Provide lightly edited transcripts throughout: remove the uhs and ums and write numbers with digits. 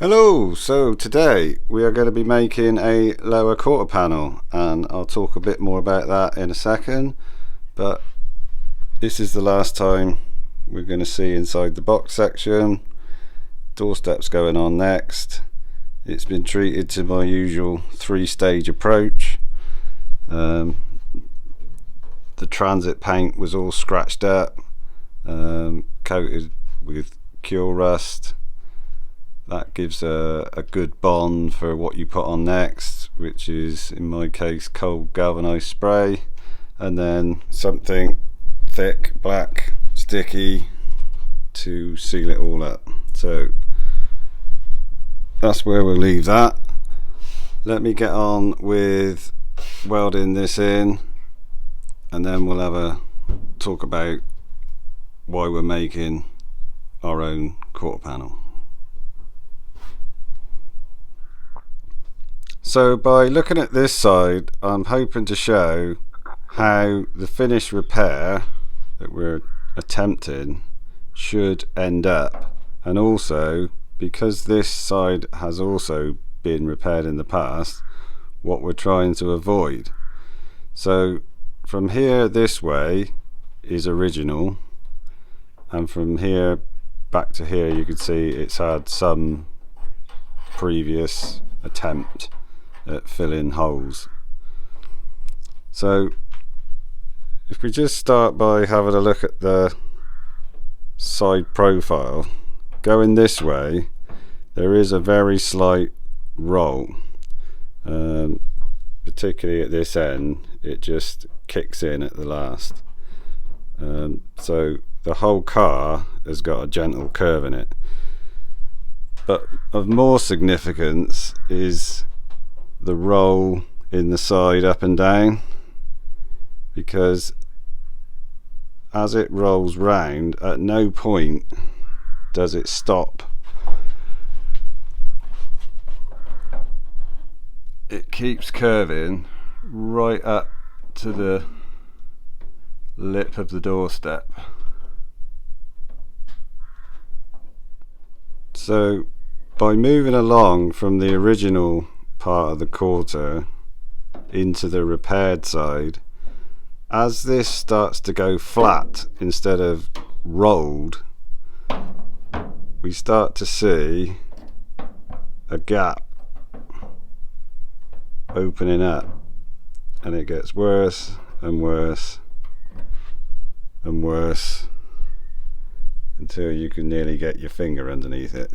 Hello, so today we are going to be making a lower quarter panel, and I'll talk a bit more about that in a second, but this is the last time we're going to see inside the box section. Doorstep's going on next. It's been treated to my usual 3-stage approach. The transit paint was all scratched up, coated with cure rust. That gives a good bond for what you put on next, which is in my case cold galvanized spray, and then something thick, black, sticky to seal it all up. So that's where we'll leave that. Let me get on with welding this in, and then we'll have a talk about why we're making our own quarter panel. So by looking at this side, I'm hoping to show how the finished repair that we're attempting should end up, and also because this side has also been repaired in the past, what we're trying to avoid. So from here this way is original, and from here back to here you can see it's had some previous attempt at filling holes. So if we just start by having a look at the side profile, going this way there is a very slight roll, particularly at this end. It just kicks in at the last, so the whole car has got a gentle curve in it. But of more significance is the roll in the side up and down, because as it rolls round, at no point does it stop. It keeps curving right up to the lip of the doorstep. So by moving along from the original part of the quarter into the repaired side, as this starts to go flat instead of rolled, we start to see a gap opening up, and it gets worse and worse and worse until you can nearly get your finger underneath it.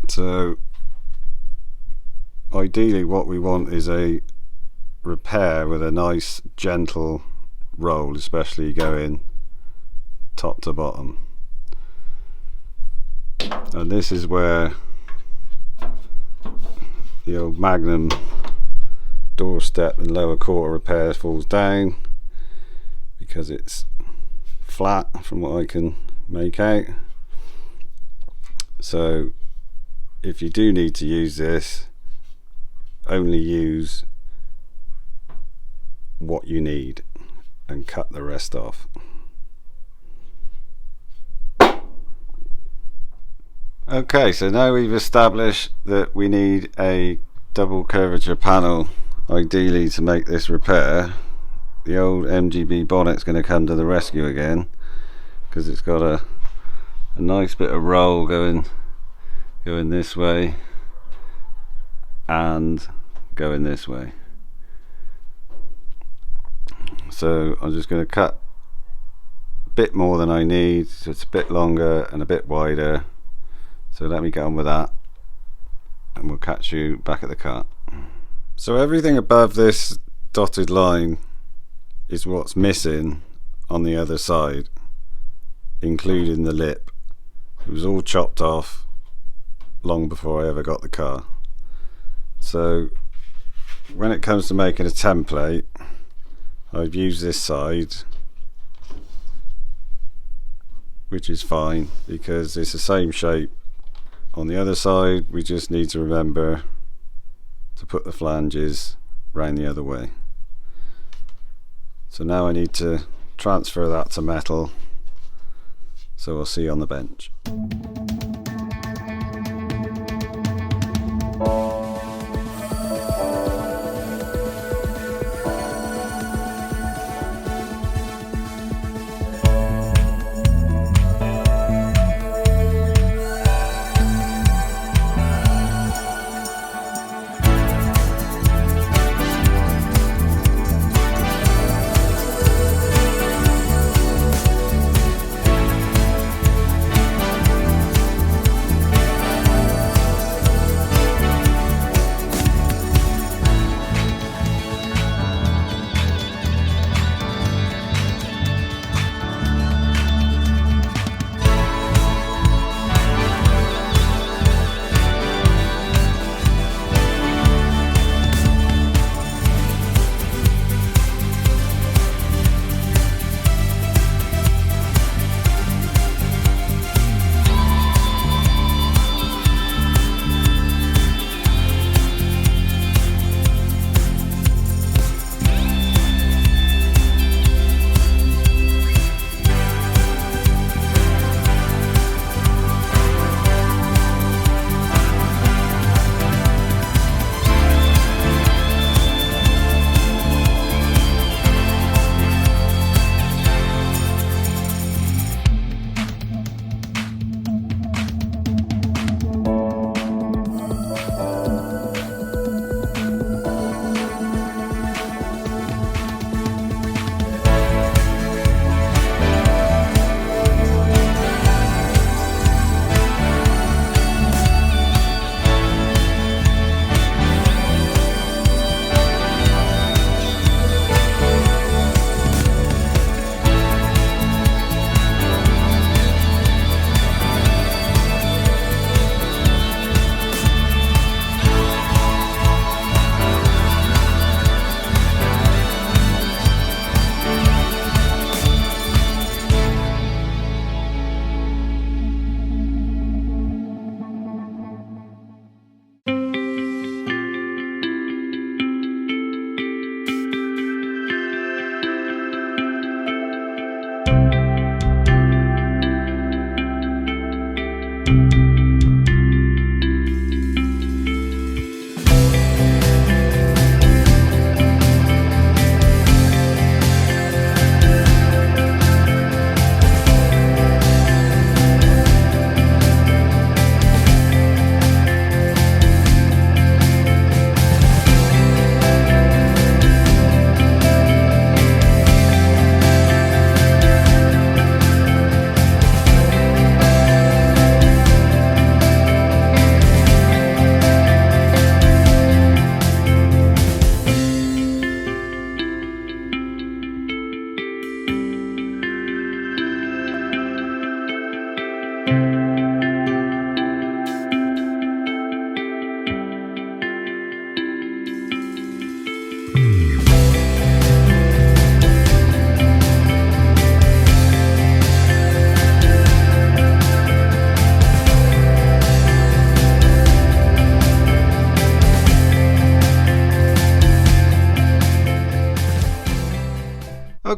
So ideally what we want is a repair with a nice gentle roll, especially going top to bottom. And this is where the old Magnum doorstep and lower quarter repair falls down, because it's flat from what I can make out. So if you do need to use this, only use what you need and cut the rest off. Okay, so now we've established that we need a double curvature panel ideally to make this repair. The old MGB bonnet's going to come to the rescue again, because it's got a nice bit of roll going this way and going this way. So I'm just going to cut a bit more than I need, so it's a bit longer and a bit wider. So let me get on with that, and we'll catch you back at the car. So everything above this dotted line is what's missing on the other side, including the lip. It was all chopped off long before I ever got the car. So when it comes to making a template, I've used this side, which is fine because it's the same shape on the other side. We just need to remember to put the flanges round the other way. So now I need to transfer that to metal, so we'll see you on the bench.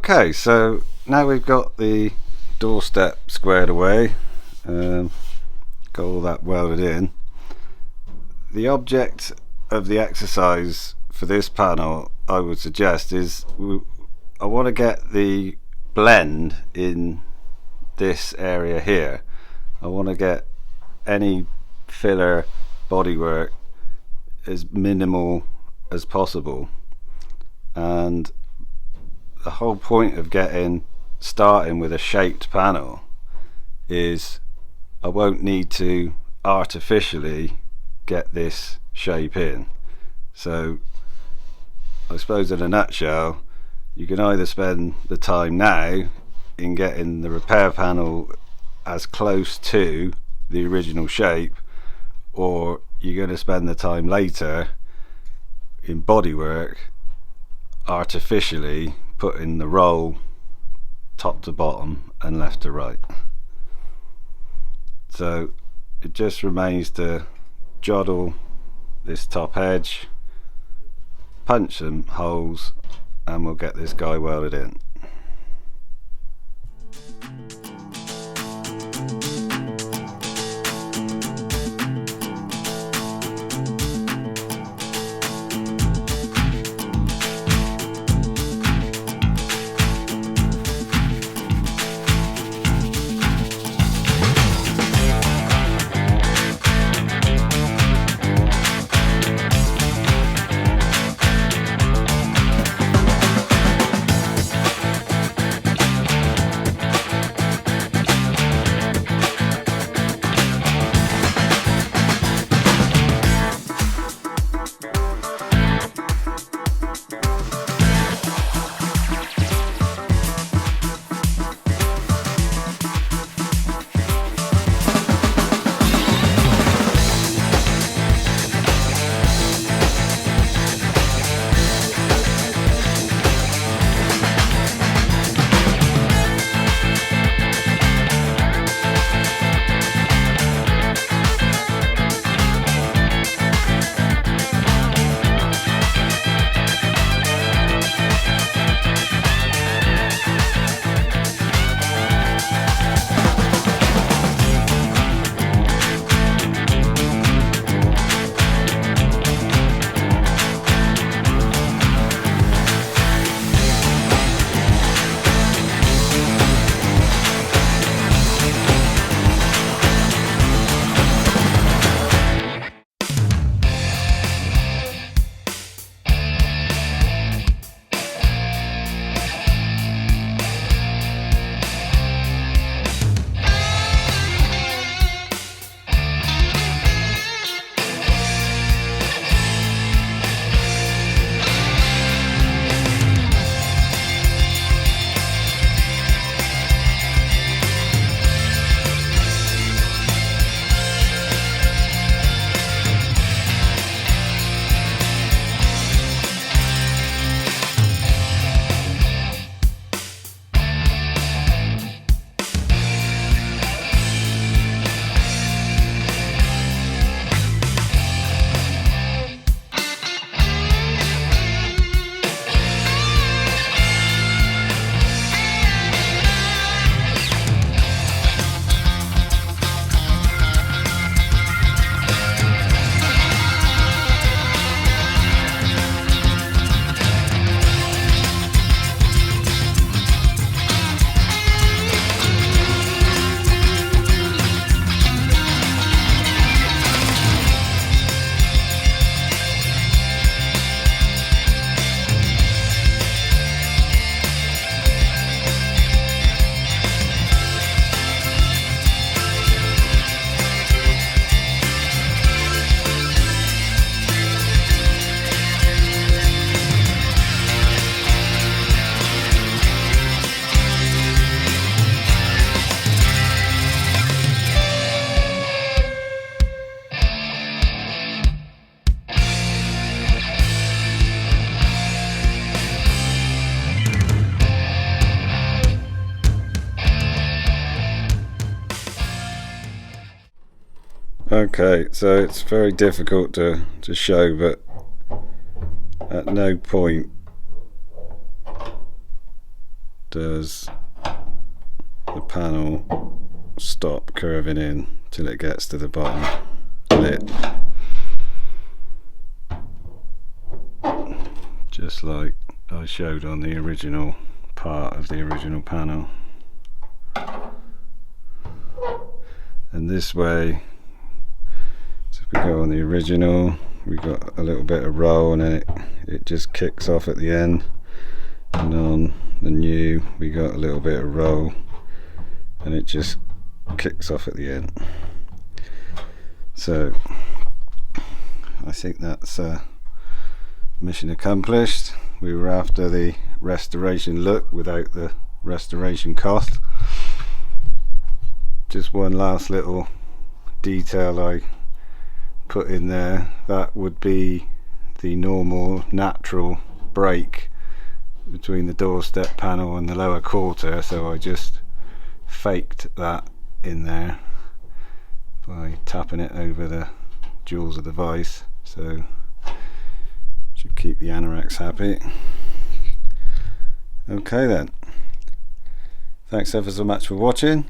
Okay, so now we've got the doorstep squared away, got all that welded in. The object of the exercise for this panel, I would suggest, is I want to get the blend in this area here. I want to get any filler bodywork as minimal as possible, and the whole point of starting with a shaped panel is I won't need to artificially get this shape in. So I suppose in a nutshell, you can either spend the time now in getting the repair panel as close to the original shape, or you're going to spend the time later in bodywork artificially putting the roll top to bottom and left to right. So it just remains to joddle this top edge punch some holes and we'll get this guy welded in. Okay, so it's very difficult to show, but at no point does the panel stop curving in till it gets to the bottom lip, just like I showed on the original part of the original panel. And this way, so if we go on the original, we got a little bit of roll and then it just kicks off at the end, and on the new we got a little bit of roll and it just kicks off at the end. So I think that's mission accomplished. We were after the restoration look without the restoration cost. Just one last little detail I put in there, that would be the normal natural break between the doorstep panel and the lower quarter, so I just faked that in there by tapping it over the jewels of the vise. So Should keep the anoraks happy. Okay then. Thanks ever so much for watching.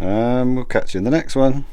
We'll catch you in the next one.